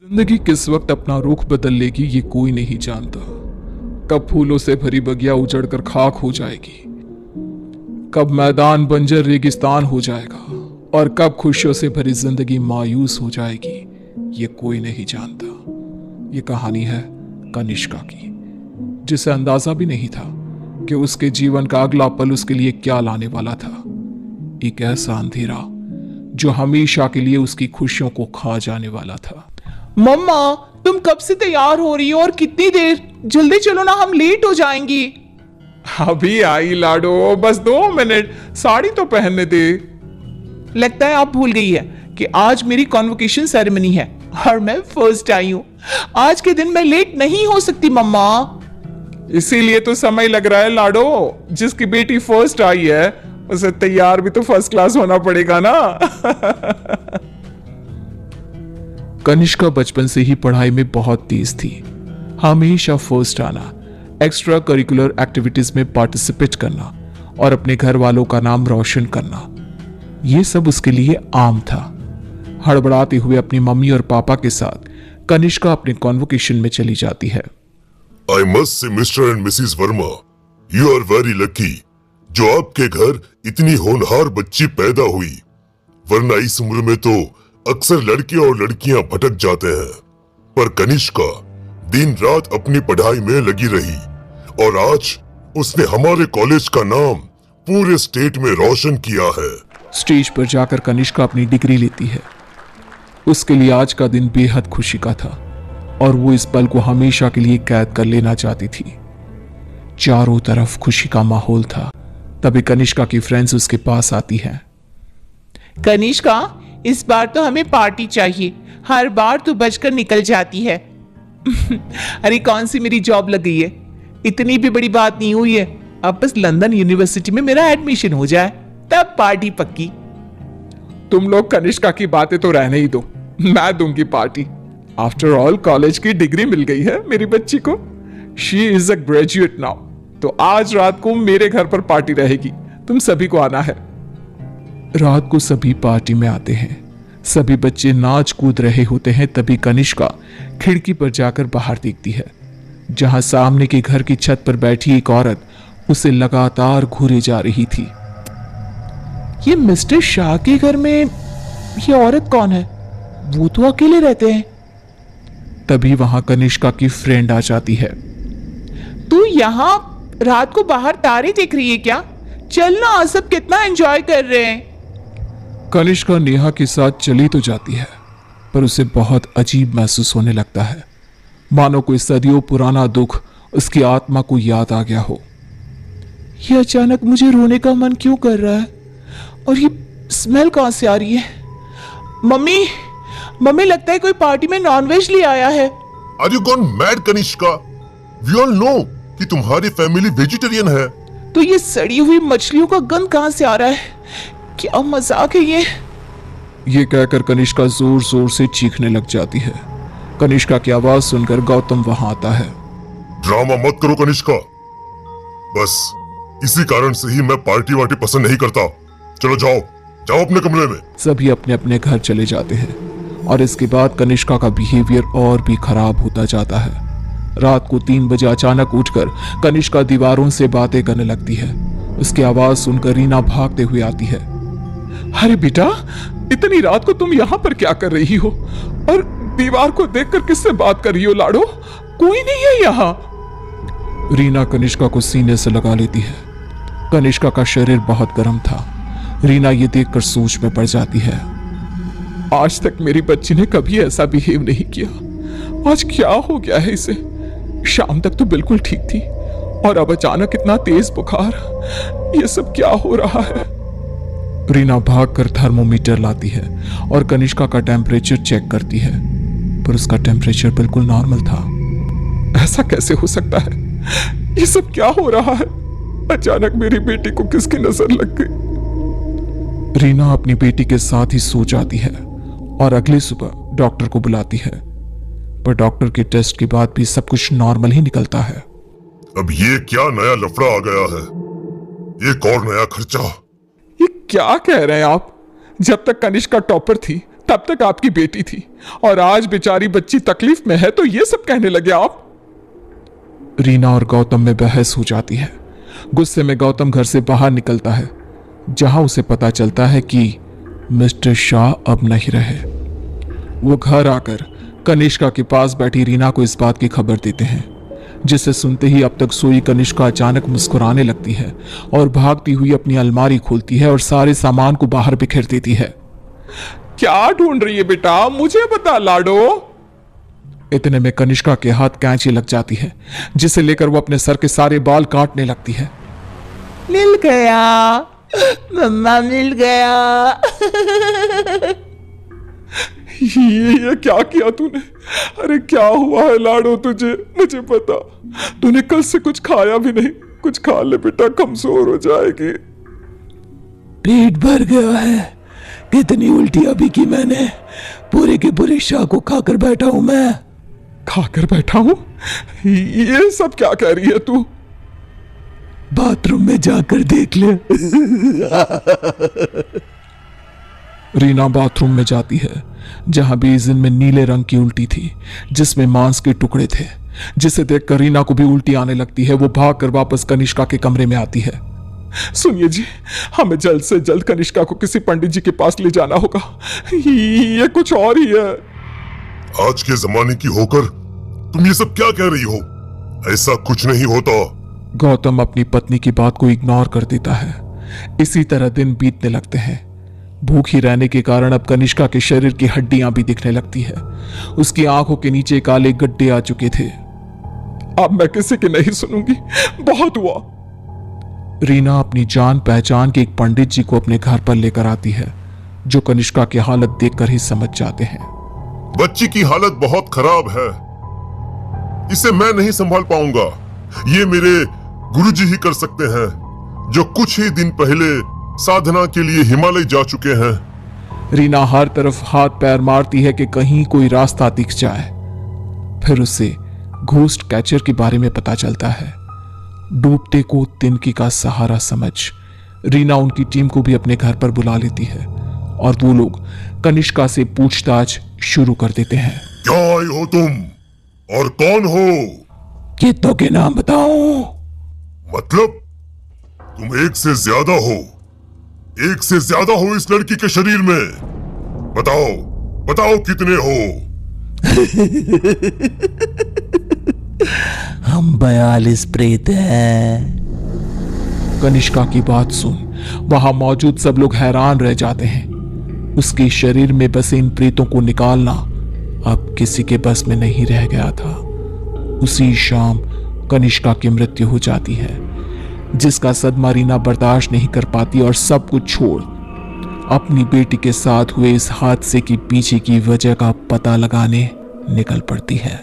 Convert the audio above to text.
जिंदगी किस वक्त अपना रुख बदल लेगी ये कोई नहीं जानता। कब फूलों से भरी बगिया उजड़कर खाक हो जाएगी, कब मैदान बंजर रेगिस्तान हो जाएगा और कब खुशियों से भरी जिंदगी मायूस हो जाएगी, ये कोई नहीं जानता। ये कहानी है कनिष्का की, जिसे अंदाजा भी नहीं था कि उसके जीवन का अगला पल उसके लिए क्या लाने वाला था। एक ऐसा अंधेरा जो हमेशा के लिए उसकी खुशियों को खा जाने वाला था। मम्मा, तुम कब से तैयार हो रही हो और कितनी देर? जल्दी चलो ना, हम लेट हो जाएंगी। अभी आई लाडो, बस 2 मिनट, साड़ी तो पहनने दे। लगता है आप भूल गई है कि आज मेरी कॉन्वोकेशन सेरेमनी है और मैं फर्स्ट आई हूँ। आज के दिन मैं लेट नहीं हो सकती मम्मा। इसीलिए तो समय लग रहा है लाडो। जिसकी बेटी फर्स्ट आई है उसे तैयार भी तो फर्स्ट क्लास होना पड़ेगा ना। कनिष्का बचपन से ही पढ़ाई में बहुत तेज थी। हमेशा फर्स्ट आना, एक्स्ट्रा करिकुलर एक्टिविटीज में पार्टिसिपेट करना और अपने घर वालों का नाम रोशन करना, ये सब उसके लिए आम था। हड़बड़ाते हुए अपनी मम्मी और पापा के साथ कनिष्का अपने कॉन्वोकेशन में चली जाती है। I must say, Mr. and Mrs. Verma, you are very lucky जो आपके घर इतनी होनहार बच्ची पैदा हुई, वरना इस उम्र में तो अक्सर लड़के और लड़कियां भटक जाते हैं। पर कनिष्का दिन रात अपनी पढ़ाई में लगी रही और आज उसने हमारे कॉलेज का नाम पूरे स्टेट में रोशन किया है। स्टेज पर जाकर कनिष्का अपनी डिग्री लेती है। उसके लिए आज का दिन बेहद खुशी का था और वो इस पल को हमेशा के लिए कैद कर लेना चाहती थी। चारों तरफ खुशी का माहौल था। तभी कनिष्का की फ्रेंड्स उसके पास आती हैं। कनिष्का, इस बार तो हमें पार्टी चाहिए। हर बार तू बचकर निकल जाती है। अरे कौन सी मेरी जॉब लग गई है, इतनी भी बड़ी बात नहीं हुई है। अब बस लंदन यूनिवर्सिटी में मेरा एडमिशन हो जाए तब पार्टी पक्की। तुम लोग कनिष्का की बातें तो रहने ही दो, मैं दूंगी पार्टी। आफ्टर ऑल कॉलेज की डिग्री मिल गई है मेरी बच्ची को। She is a graduate now. तो आज रात को मेरे घर पर पार्टी रहेगी, तुम सभी को आना है। रात को सभी पार्टी में आते हैं। सभी बच्चे नाच कूद रहे होते हैं। तभी कनिष्का खिड़की पर जाकर बाहर देखती है, जहां सामने के घर की छत पर बैठी एक औरत उसे लगातार घूरे जा रही थी। ये मिस्टर शाह के घर में ये औरत कौन है? वो तो अकेले रहते हैं। तभी वहां कनिष्का की फ्रेंड आ जाती है। तू यहाँ रात को बाहर तारे देख रही है क्या? चल ना, सब कितना एंजॉय कर रहे हैं। कनिष्का नेहा के साथ चली तो जाती है, पर उसे बहुत अजीब महसूस होने लगता है, मानो कोई सदियों पुराना दुख उसकी आत्मा को याद आ गया हो। ये अचानक मुझे रोने का मन क्यों कर रहा है? और ये स्मेल कहां से आ रही है? मम्मी, मम्मी, लगता है कोई पार्टी में नॉनवेज ले आया है। Are you gone mad, Kanishka? We all know कि तुम्हारी फैमिली वेजिटेरियन है। तो ये सड़ी हुई मछलियों का गंध कहां से आ रहा है? क्या मजाक है ये कहकर कनिष्का जोर जोर से चीखने लग जाती है। कनिष्का की आवाज सुनकर गौतम वहां आता है। ड्रामा मत करो कनिष्का, बस इसी कारण से ही मैं पार्टी वार्टी पसंद नहीं करता। चलो जाओ जाओ अपने कमरे में। सभी अपने अपने घर चले जाते हैं और इसके बाद कनिष्का का बिहेवियर और भी खराब होता जाता है। रात को 3 बजे अचानक उठकर कनिष्का दीवारों से बातें करने लगती है। उसकी आवाज सुनकर रीना भागते हुए आती है। अरे बेटा, इतनी रात को तुम यहाँ पर क्या कर रही हो? और दीवार को देखकर किससे बात कर रही हो लाडो? कोई नहीं है यहाँ। रीना कनिष्का को सीने से लगा लेती है। कनिष्का का शरीर बहुत गर्म था। रीना ये देखकर सोच में पड़ जाती है। आज तक मेरी बच्ची ने कभी ऐसा बिहेव नहीं किया। आज क्या हो गया है इसे? शाम तक तो बिल्कुल ठीक थी और अब अचानक इतना तेज बुखार। ये सब क्या हो रहा है? रीना भागकर थर्मोमीटर लाती है और कनिष्का का टेम्परेचर चेक करती है, पर उसका टेम्परेचर बिल्कुल नॉर्मल था। ऐसा कैसे हो सकता है? ये सब क्या हो रहा है? अचानक मेरी बेटी को किसकी नजर लग गई? रीना अपनी बेटी के साथ ही सो जाती है और अगली सुबह डॉक्टर को बुलाती है, पर डॉक्टर के टेस्ट के बाद भी सब कुछ नॉर्मल ही निकलता है। अब ये क्या नया लफड़ा आ गया है? एक और नया खर्चा? ये क्या कह रहे हैं आप? जब तक कनिष्का टॉपर थी तब तक आपकी बेटी थी और आज बेचारी बच्ची तकलीफ में है तो ये सब कहने लगे आप। रीना और गौतम में बहस हो जाती है। गुस्से में गौतम घर से बाहर निकलता है, जहां उसे पता चलता है कि मिस्टर शाह अब नहीं रहे। वो घर आकर कनिष्का के पास बैठी रीना को इस बात की खबर देते हैं, जिसे सुनते ही अब तक सोई कनिष्का अचानक मुस्कुराने लगती है और भागती हुई अपनी अलमारी खोलती है और सारे सामान को बाहर बिखेर देती है। क्या ढूंढ रही है बेटा, मुझे बता लाडो। इतने में कनिष्का के हाथ कैंची लग जाती है, जिसे लेकर वो अपने सर के सारे बाल काटने लगती है। मिल गया मम्मा, मिल गया। ये क्या किया तूने? अरे क्या हुआ है लाडो तुझे? मुझे बता, तूने कल से कुछ खाया भी नहीं। कुछ खा ले बेटा, कमजोर हो जाएगी। पेट भर गया है। कितनी उल्टियां भी की मैंने, पूरे के पूरे शाह को खाकर बैठा हूं मैं। खाकर बैठा हूं? ये सब क्या कह रही है तू? बाथरूम में जाकर देख ले। रीना बाथरूम में जाती है, जहां बेसिन में नीले रंग की उल्टी थी, जिसमें मांस के टुकड़े थे, जिसे देखकर रीना को भी उल्टी आने लगती है। वो भागकर वापस कनिष्का के कमरे में आती है। सुनिए जी, हमें जल्द से जल्द कनिष्का को किसी पंडित जी के पास ले जाना होगा। ये कुछ और ही है। आज के जमाने की होकर तुम ये सब क्या कह रही हो? ऐसा कुछ नहीं होता। गौतम अपनी पत्नी की बात को इग्नोर कर देता है। इसी तरह दिन बीतने लगते हैं। भूखी रहने के कारण अब कनिष्का के शरीर की हड्डियां भी दिखने लगती है। उसकी आंखों के नीचे काले गड्ढे आ चुके थे। अब मैं किसी की नहीं सुनूंगी, बहुत हुआ। रीना अपनी जान पहचान के एक पंडित जी को अपने घर पर लेकर आती है, जो कनिष्का की हालत देखकर ही समझ जाते हैं। बच्ची की हालत बहुत खराब है, इसे मैं नहीं संभाल पाऊंगा। ये मेरे गुरुजी ही कर सकते हैं, जो कुछ ही दिन पहले साधना के लिए हिमालय जा चुके हैं। रीना हर तरफ हाथ पैर मारती है कि कहीं कोई रास्ता दिख जाए। फिर उसे घोस्ट कैचर के बारे में पता चलता है। डूबते को तिनकी का सहारा समझ रीना उनकी टीम को भी अपने घर पर बुला लेती है और वो लोग कनिष्का से पूछताछ शुरू कर देते हैं। क्या आए हो तुम और कौन हो? कितनों के नाम बताओ? मतलब तुम एक से ज्यादा हो, एक से ज्यादा हो इस लड़की के शरीर में। बताओ बताओ कितने हो? हम 42 प्रेत हैं। कनिष्का की बात सुन वहां मौजूद सब लोग हैरान रह जाते हैं। उसके शरीर में बसे इन प्रेतों को निकालना अब किसी के बस में नहीं रह गया था। उसी शाम कनिष्का की मृत्यु हो जाती है, जिसका सदमा रीना बर्दाश्त नहीं कर पाती और सब कुछ छोड़ अपनी बेटी के साथ हुए इस हादसे के पीछे की वजह का पता लगाने निकल पड़ती है।